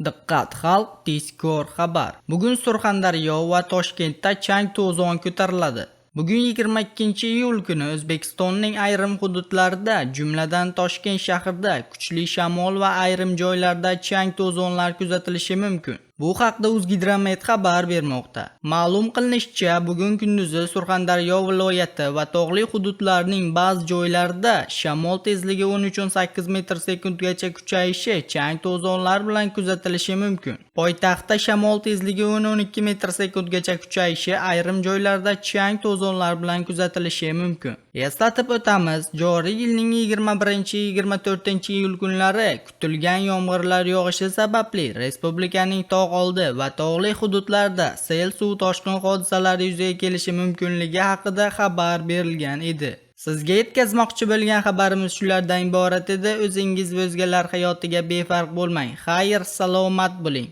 Diqqat xalq, tezkor xabar. Bugun Surxondaryo va Toshkentda chang to'zon ko'tariladi. Bugun 22-iyul kuni O'zbekistonning ayrim hududlarida, jumladan Toshkent shahrida kuchli shamol va ayrim joylarda chang to'zonlar kuzatilishi mumkin. Bu haqda O'zgidromet xabar bermoqda. Ma'lum qilinishicha, bugun kunduzi Surxondaryo viloyati va tog'li hududlarning ba'zi joylarida shamol tezligi 13-8 metr/sekundgacha kuchayishi chang to'zonlar bilan kuzatilishi mumkin. Poytaxtda shamol tezligi 10-12 metr/sekundgacha kuchayishi ayrim joylarda chang to'zonlar bilan kuzatilishi mumkin. Eslatib o'tamiz, joriy yilning 21-24-iyul kunlari kutilgan yomg'irlar yog'ishi sababli respublikaning oldi va tog'li hududlarda sel suv toshqin hodisalari yuzaga kelishi mumkinligi haqida xabar berilgan edi. Sizga yetkazmoqchi bo'lgan xabarimiz shulardan iborat edi. O'zingiz va o'zgalar hayotiga befarq bo'lmang. Xayr, salomat bo'ling.